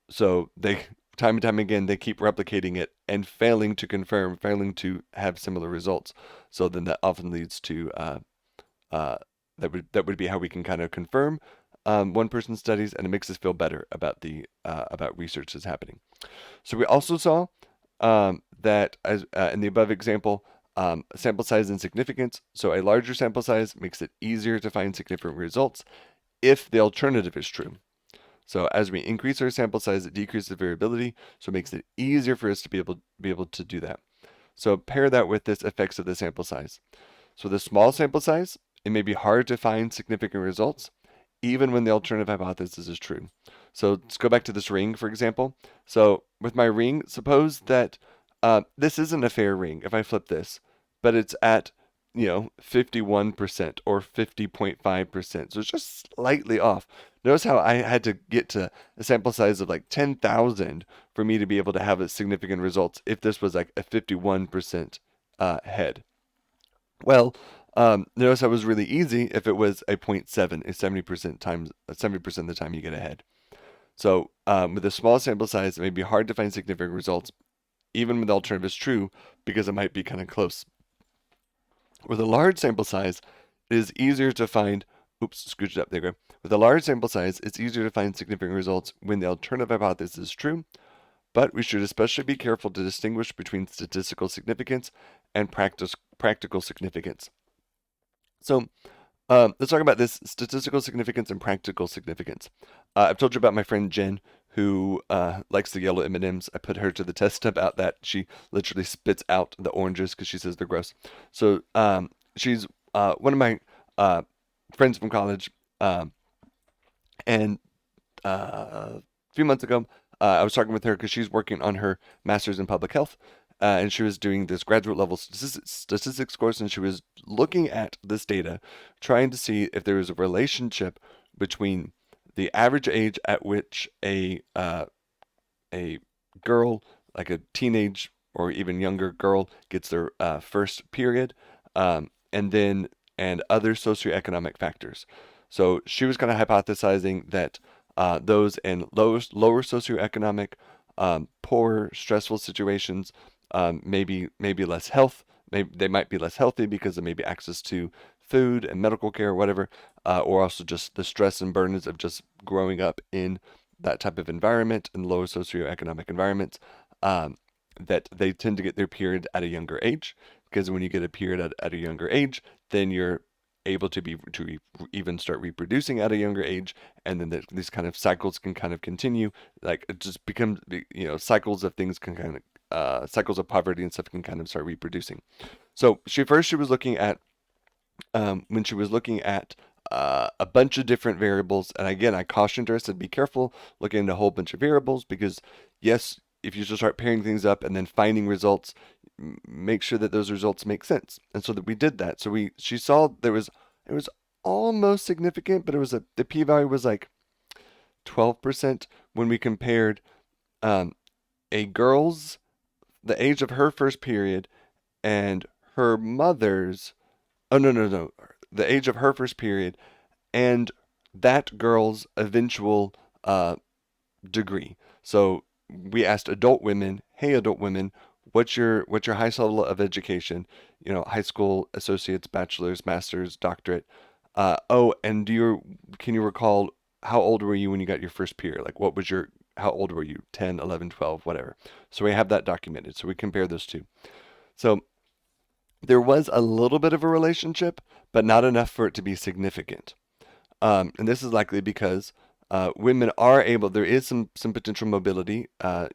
So they time and time again they keep replicating it and failing to confirm, failing to have similar results. So then that often leads to uh, that would be how we can kind of confirm one person's studies, and it makes us feel better about the about research that's happening. So we also saw that as in the above example, sample size and significance. So a larger sample size makes it easier to find significant results if the alternative is true. So as we increase our sample size, it decreases the variability, so it makes it easier for us to be able to do that. So pair that with this effects of the sample size. So the small sample size, it may be hard to find significant results, even when the alternative hypothesis is true. So let's go back to this ring, for example. So with my ring, suppose that this isn't a fair ring if I flip this, but it's at 51% or 50.5%. So it's just slightly off. Notice how I had to get to a sample size of like 10,000 for me to be able to have a significant results if this was like a 51% head. Well, notice that was really easy if it was a zero point 0.7, a 70% times 70% of the time you get ahead. So with a small sample size, it may be hard to find significant results, even when the alternative is true, because it might be kind of close. With a large sample size, it is easier to find. Oops, scooched up. There you go. With a large sample size, it's easier to find significant results when the alternative hypothesis is true, but we should especially be careful to distinguish between statistical significance and practical significance. So let's talk about this statistical significance and practical significance. I've told you about my friend Jen, who likes the yellow M&Ms. I put her to the test about that. She literally spits out the oranges because she says they're gross. So she's one of my friends from college, um, and a few months ago, I was talking with her because she's working on her master's in public health, and she was doing this graduate level statistics course, and she was looking at this data, trying to see if there was a relationship between the average age at which a girl, like a teenage or even younger girl, gets their first period, and then and other socioeconomic factors. So she was kind of hypothesizing that those in lower socioeconomic, poor, stressful situations, maybe less health. Maybe they might be less healthy because of maybe access to food and medical care or whatever, or also just the stress and burdens of just growing up in that type of environment and lower socioeconomic environments, that they tend to get their period at a younger age. Because when you get a period at a younger age, then you're able even start reproducing at a younger age, and then these kind of cycles can kind of continue. Like it just becomes, cycles of things can kind of cycles of poverty and stuff can kind of start reproducing. So she was looking at when she was looking at a bunch of different variables. And again, I cautioned her, I said, be careful looking at a whole bunch of variables because, yes, if you just start pairing things up and then finding results, make sure that those results make sense. And so that we did that. So she saw it was almost significant, but the p-value was like 12% when we compared um, a girl's the age of her first period and her mother's. Oh, no, no, no. The age of her first period and that girl's eventual degree. So we asked adult women, hey, adult women, what's your highest level of education? High school, associates, bachelor's, master's, doctorate. Oh, and can you recall how old were you when you got your first period? Like how old were you? 10, 11, 12, whatever. So we have that documented. So we compare those two. So there was a little bit of a relationship, but not enough for it to be significant. And this is likely because women are able, there is some potential mobility.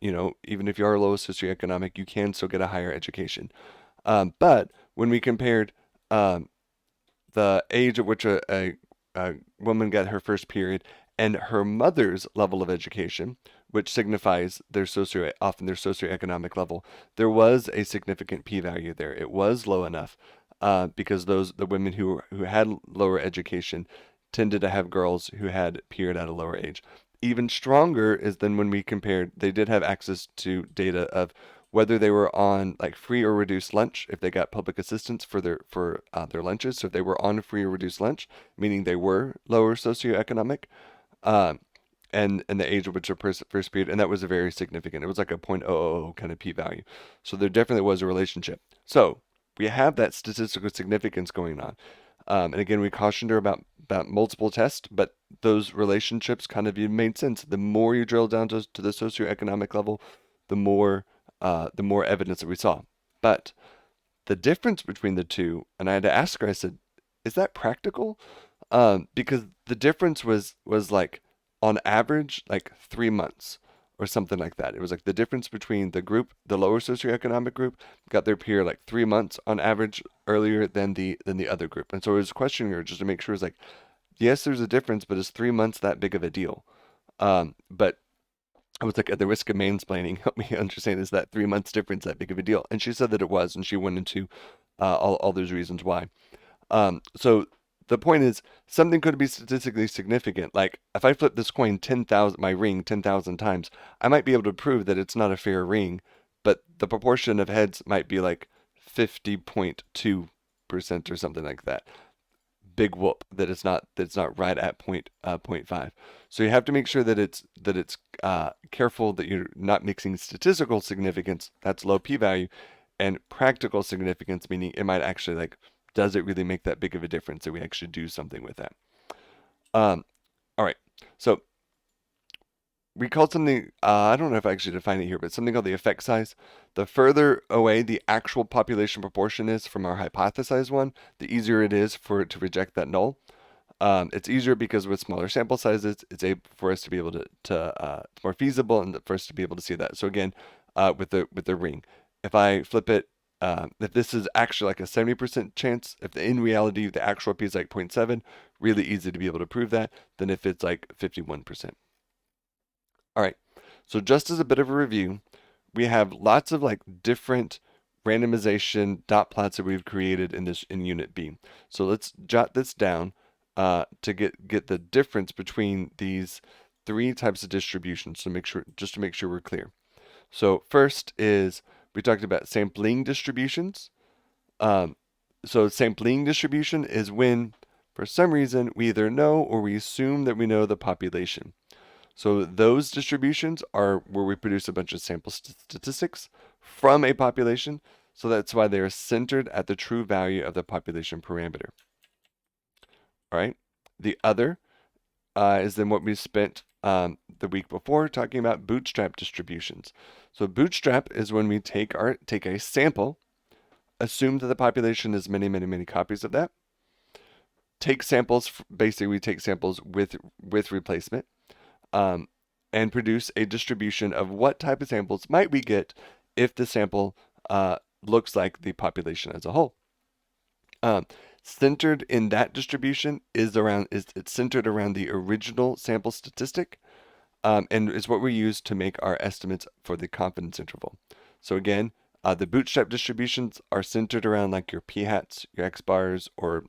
Even if you are low socioeconomic, you can still get a higher education. But when we compared um, the age at which a woman got her first period and her mother's level of education, which signifies often their socioeconomic level, there was a significant p-value there. It was low enough because the women who had lower education tended to have girls who had period at a lower age. Even stronger is than when we compared, they did have access to data of whether they were on like free or reduced lunch, if they got public assistance for their lunches. So if they were on free or reduced lunch, meaning they were lower socioeconomic, um, and the age at which their first period, and that was a very significant. It was like a .000 kind of p-value. So there definitely was a relationship. So we have that statistical significance going on. And again, we cautioned her about multiple tests, but those relationships kind of made sense. The more you drill down to the socioeconomic level, the more evidence that we saw. But the difference between the two, and I had to ask her, I said, "Is that practical?" Because the difference was like on average like 3 months or something like that. It was like the difference between the lower socioeconomic group got their peer like 3 months on average earlier than the other group. And so I was questioning her just to make sure it's like, yes, there's a difference, but is 3 months that big of a deal? But I was like, at the risk of mansplaining, help me understand, is that 3 months difference that big of a deal? And she said that it was, and she went into all those reasons why. So the point is, something could be statistically significant. Like if I flip this coin 10,000, my ring 10,000 times, I might be able to prove that it's not a fair ring, but the proportion of heads might be like 50.2% or something like that. Big whoop that it's not right at point 5. So you have to make sure that it's careful that you're not mixing statistical significance, that's low p-value, and practical significance, meaning it might actually like, does it really make that big of a difference that we actually do something with that? Um, all right. So we called something, I don't know if I actually defined it here, but something called the effect size. The further away the actual population proportion is from our hypothesized one, the easier it is for it to reject that null. It's easier because with smaller sample sizes, it's able for us to be able it's more feasible and for us to be able to see that. So again, with the ring, if I flip it, if this is actually like a 70% chance, if in reality the actual p is like 0.7, really easy to be able to prove that, than if it's like 51%. All right, so just as a bit of a review, we have lots of like different randomization dot plots that we've created in Unit B. So let's jot this down to get the difference between these three types of distributions to make sure we're clear. So first is we talked about sampling distributions. Um, so sampling distribution is when, for some reason, we either know or we assume that we know the population. So those distributions are where we produce a bunch of sample statistics from a population. So that's why they are centered at the true value of the population parameter. All right. The other is then what we spent the week before talking about bootstrap distributions. So bootstrap is when we take a sample, assume that the population is many, many, many copies of that. Take samples, basically we take samples with replacement. Um, and produce a distribution of what type of samples might we get if the sample looks like the population as a whole. Centered in that distribution it's centered around the original sample statistic, and is what we use to make our estimates for the confidence interval. So again, the bootstrap distributions are centered around like your p-hats, your x-bars, or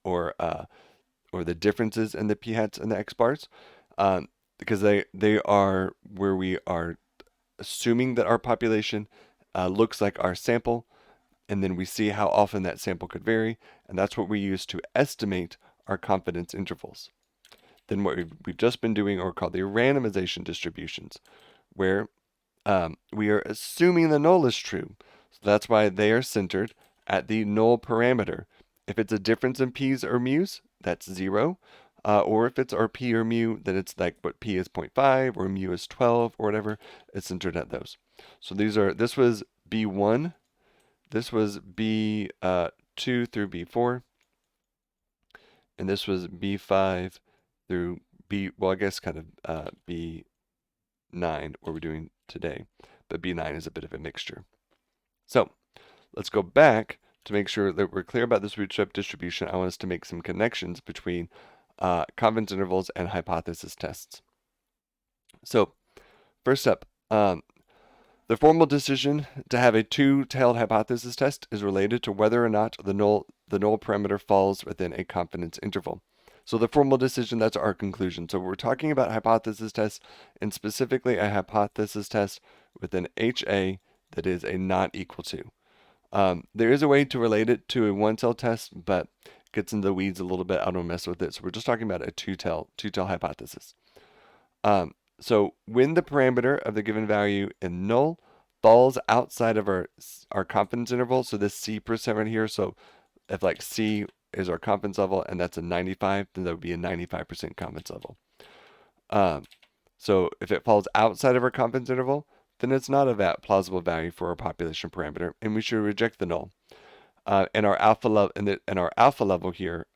the differences in the p-hats and the x-bars. Because they are where we are assuming that our population looks like our sample, and then we see how often that sample could vary, and that's what we use to estimate our confidence intervals. Then what we've just been doing are called the randomization distributions, where we are assuming the null is true. So that's why they are centered at the null parameter. If it's a difference in p's or mu's, that's 0. Or if it's our p or mu, then it's like what p is 0.5 or mu is 12 or whatever. It's centered at those. So this was B1, this was B2 through B4, and this was B5 through well, I guess kind of B9, what we're doing today. But B9 is a bit of a mixture. So let's go back to make sure that we're clear about this bootstrap distribution. I want us to make some connections between confidence intervals and hypothesis tests. So first up, the formal decision to have a two-tailed hypothesis test is related to whether or not the null parameter falls within a confidence interval. So the formal decision, that's our conclusion. So we're talking about hypothesis tests, and specifically a hypothesis test with an HA that is a not equal to. There is a way to relate it to a one-tailed test, but it gets into the weeds a little bit. I don't mess with it. So we're just talking about a two-tailed hypothesis. So when the parameter of the given value in null falls outside of our confidence interval, so this C% right here, so if like C is our confidence level and that's a 95, then that would be a 95% confidence level. So if it falls outside of our confidence interval, then it's not a plausible value for our population parameter, and we should reject the null. And our alpha level here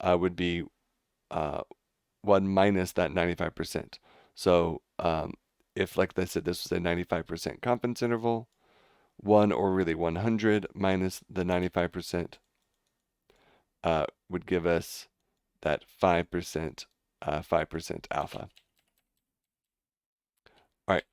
would be 1 minus that 95%. So if, like I said, this was a 95% confidence interval, 1 or really 100 minus the 95% would give us that 5% alpha. All right.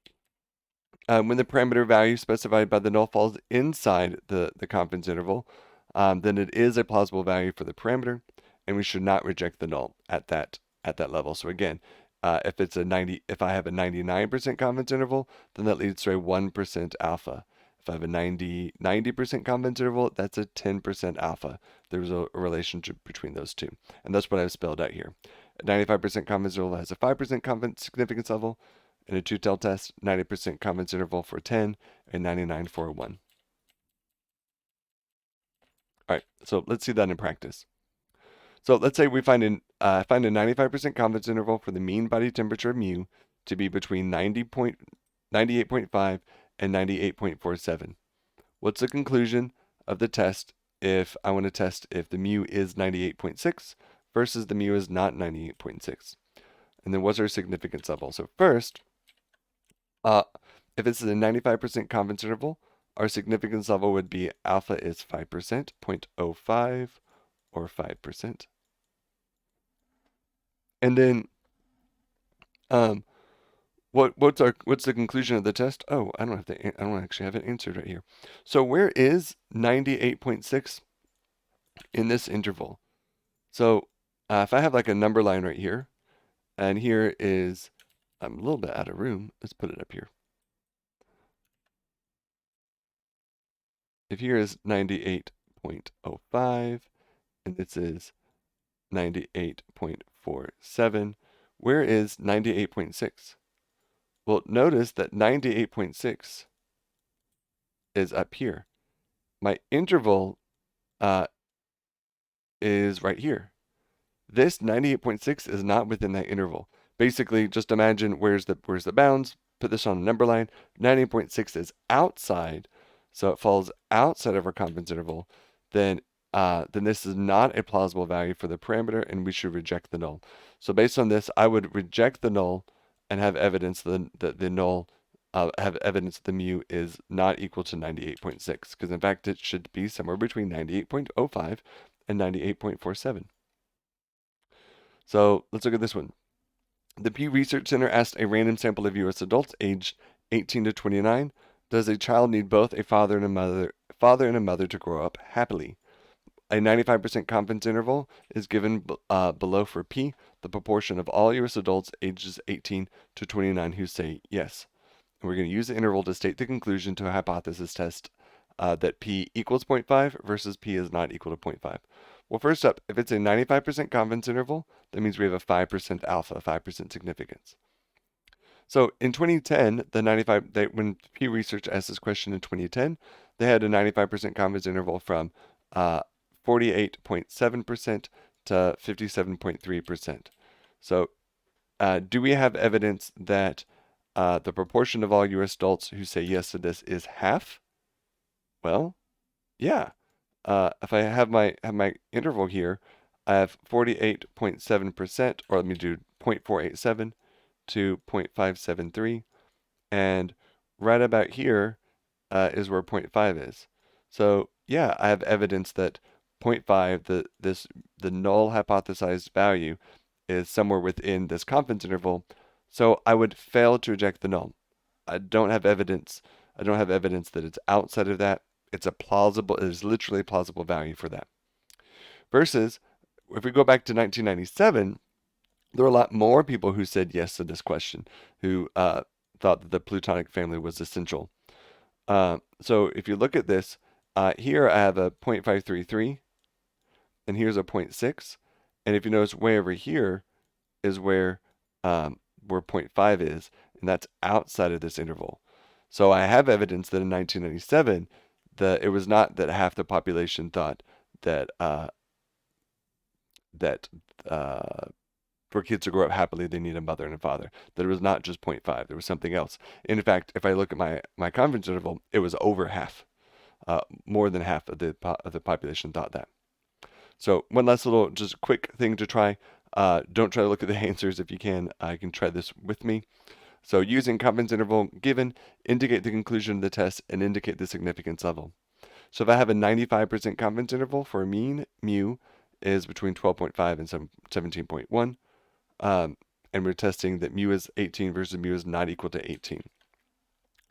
When the parameter value specified by the null falls inside the confidence interval, then it is a plausible value for the parameter, and we should not reject the null at that level. So again, if I have a 99% confidence interval, then that leads to a 1% alpha. If I have a 90% confidence interval, that's a 10% alpha. There's a relationship between those two, and that's what I've spelled out here. A 95% confidence interval has a 5% confidence significance level. In a two-tailed test, 90% confidence interval for 10 and 99 for a 1. All right, so let's see that in practice. So let's say we find a 95% confidence interval for the mean body temperature of mu to be between 98.5 and 98.47. What's the conclusion of the test if I want to test if the mu is 98.6 versus the mu is not 98.6? And then what's our significance level? So first, if it's a 95% confidence interval, our significance level would be alpha is 5%, 0.05 or 5%. And then what's the conclusion of the test? Oh, I don't actually have it answered right here. So where is 98.6 in this interval? So if I have like a number line right here, and here is, I'm a little bit out of room. Let's put it up here. If here is 98.05 and this is 98.47, where is 98.6? Well, notice that 98.6 is up here. My interval is right here. This 98.6 is not within that interval. Basically, just imagine where's the bounds, put this on a number line. 98.6 is outside, so it falls outside of our confidence interval. Then this is not a plausible value for the parameter, and we should reject the null. So based on this, I would reject the null and have evidence that the null have evidence that the mu is not equal to 98.6, because in fact it should be somewhere between 98.05 and 98.47. So let's look at this one. The Pew Research Center asked a random sample of U.S. adults aged 18 to 29, does a child need both a father and a mother to grow up happily? A 95% confidence interval is given below for P, the proportion of all U.S. adults ages 18 to 29 who say yes. And we're going to use the interval to state the conclusion to a hypothesis test that P equals 0.5 versus P is not equal to 0.5. Well, first up, if it's a 95% confidence interval, that means we have a 5% alpha, 5% significance. So in 2010, when Pew Research asked this question in 2010, they had a 95% confidence interval from 48.7% to 57.3%. So do we have evidence that the proportion of all U.S. adults who say yes to this is half? Well, yeah. If I have my interval here, I have 48.7%, or let me do 0.487 to 0.573, and right about here is where point 0.5 is. So yeah, I have evidence that point 0.5, the null hypothesized value, is somewhere within this confidence interval. So I would fail to reject the null. I don't have evidence. I don't have evidence that it's outside of that. It's a plausible. It is literally a plausible value for that. Versus, if we go back to 1997, there were a lot more people who said yes to this question, who thought that the Plutonic family was essential. So if you look at this, here I have a 0.533, and here's a 0.6. And if you notice, way over here is where 0.5 is, and that's outside of this interval. So I have evidence that in 1997, it was not that half the population thought that that for kids to grow up happily, they need a mother and a father. That it was not just 0.5. There was something else. In fact, if I look at my confidence interval, it was over half. More than half of the population thought that. So one last little, just quick thing to try. Don't try to look at the answers if you can. You can try this with me. So using confidence interval given, indicate the conclusion of the test and indicate the significance level. So if I have a 95% confidence interval for a mean, mu is between 12.5 and 17.1. And we're testing that mu is 18 versus mu is not equal to 18.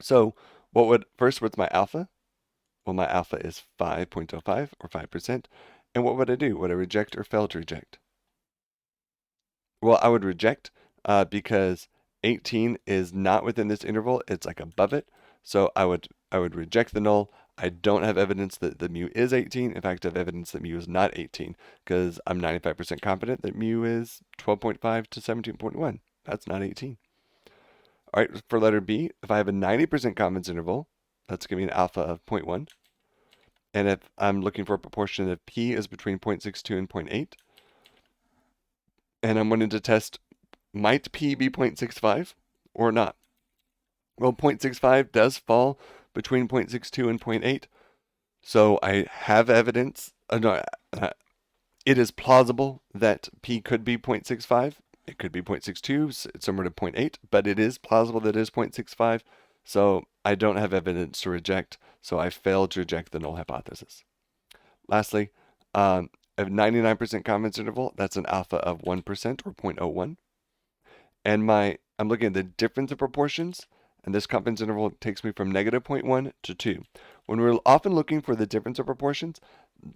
So what's my alpha? Well, my alpha is 5.05 or 5%. And what would I do? Would I reject or fail to reject? Well, I would reject because 18 is not within this interval. It's like above it. So I would reject the null. I don't have evidence that the mu is 18. In fact, I have evidence that mu is not 18 because I'm 95% confident that mu is 12.5 to 17.1. That's not 18. All right, for letter B, if I have a 90% confidence interval, that's going to be an alpha of 0.1. And if I'm looking for a proportion of P is between 0.62 and 0.8, and I'm wanting to test, might P be 0.65 or not? Well, 0.65 does fall between 0.62 and 0.8, so I have evidence. No, it is plausible that P could be 0.65. It could be 0.62, somewhere to 0.8, but it is plausible that it is 0.65. So I don't have evidence to reject, so I failed to reject the null hypothesis. Lastly, a 99% confidence interval, that's an alpha of 1% or 0.01. And I'm looking at the difference of proportions, and this confidence interval takes me from negative 0.1 to 2. When we're often looking for the difference of proportions,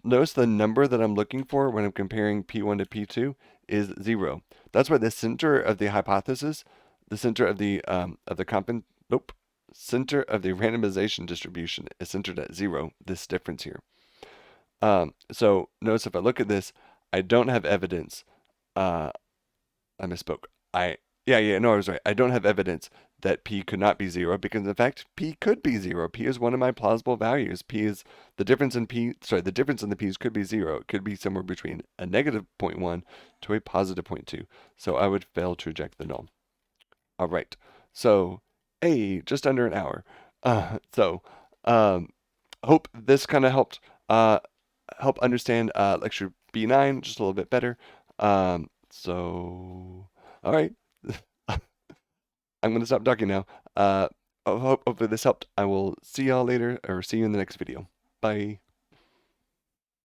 notice the number that I'm looking for when I'm comparing P1 to P2 is 0. That's why the center of the hypothesis, the center of the center of the randomization distribution is centered at 0, this difference here. So notice if I look at this, I don't have evidence. I misspoke. No, I was right. I don't have evidence that P could not be 0 because in fact P could be 0. P is one of my plausible values. P is the difference in the difference in the P's could be 0. It could be somewhere between a negative 0.1 to a positive 0.2. So I would fail to reject the null. All right. So, just under an hour. Hope this kind of helped help understand lecture B9 just a little bit better. All right. I'm going to stop talking now. Hopefully this helped. I will see y'all later or see you in the next video. Bye.